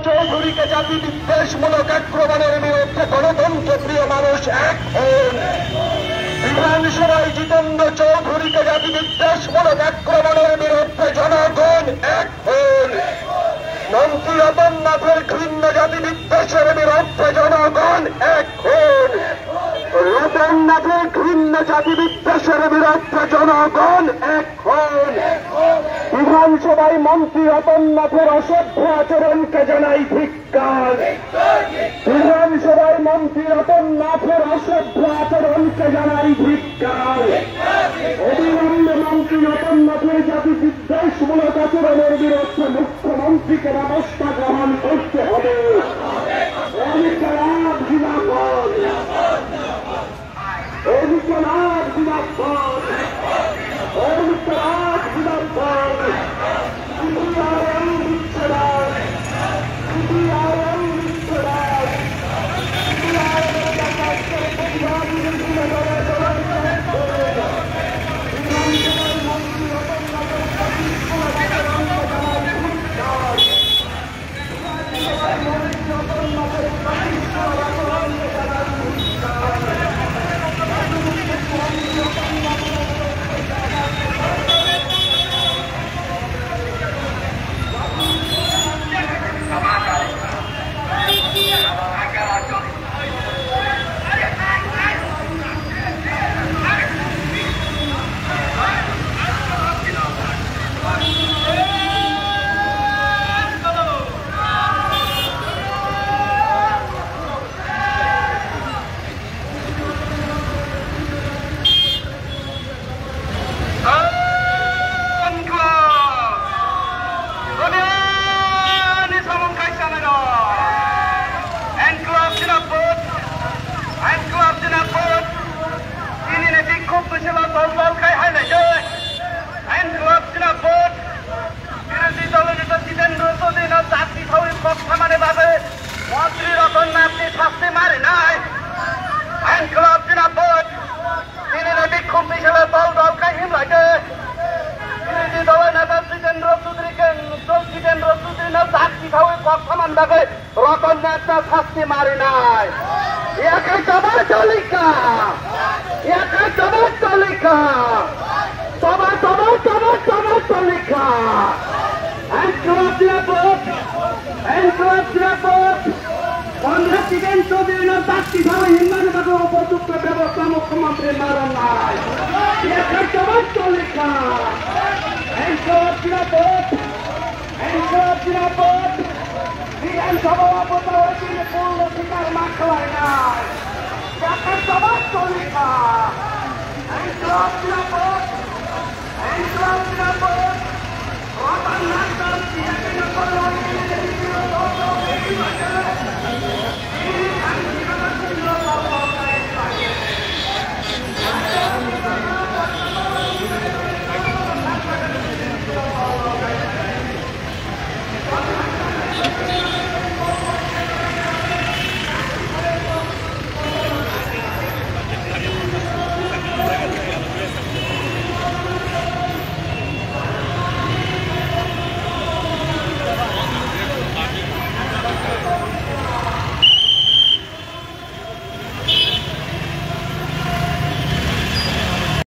চৌধুরীকে জাতি বিদ্বেষমূলক আক্রমণের বিরুদ্ধে গণতন্ত্র প্রিয় মানুষ এক হন। বিধানসভায় জিতেন্দ্র চৌধুরীকে জাতি বিদ্বেষমূলক আক্রমণের বিরুদ্ধে জনগণ এক হন। মন্ত্রী রতন নাথের ঘৃণ্য জাতি বিদ্বেষের বিরুদ্ধে জনগণ এক হন। রতন নাথের ঘৃণ্য জাতি বিদ্বেষের বিরুদ্ধে জনগণ এক হন। বিধানসভায় মন্ত্রী রতন নাথের অসভ্য আচরণকে জানাই ধিক্কার। বিধানসভায় মন্ত্রী রতন নাথের অসভ্য আচরণকে জানাই ধিক্কার। অবিলম্বে মন্ত্রী রতন নাথের জাতি বিদ্বেষমূলক আচরণের বিরুদ্ধে মুখ্যমন্ত্রীকে ব্যবস্থা গ্রহণ করতে হবে। অধিকার জিন্দাবাদ, অধিকার জিন্দাবাদ, অধিকার জিন্দাবাদ। সিপিআইএম বিচ্ছেদ, সিপিআইএম বিচ্ছেদ, সিপিআইএমের কাছে মন্ত্রী রতন নাথকে শাস্তি মারে নাই। আইন ক্লাব জিন্দাবাদ। তিনি বিক্ষোভ মিছিলে দল দল কাহিম লাগে। বিরোধী দলের নেতা জিতেন্দ্র চৌধুরীকে শাস্তি খাওয়াই কথা মানবে। রতন নাথটা শাস্তি মারি নাই। একে সবার তালিকা, একে সবার তালিকা, সবার সবার সবার সবার তালিকা। আইন ক্লাব জিন্দাবাদ, আইন ক্লাব জিন্দাবাদ। কংগ্রেস জিতেন্দ্র চৌধুরীর শাস্তি খাওয়াই হিন্দু উপযুক্ত ব্যবস্থা মুখ্যমন্ত্রী মারেন নাই। একে সবার তালিকা, আইন ক্লাব জিন্দাবাদ, আইন ক্লাব জিন্দাবাদ। বিধানসভা অপরাধী পূর্ণ শিকার মাখলায় নাই। একে সবার তালিকা, আইন ক্লাব জিন্দাবাদ, আইন ক্লাব জিন্দাবাদ।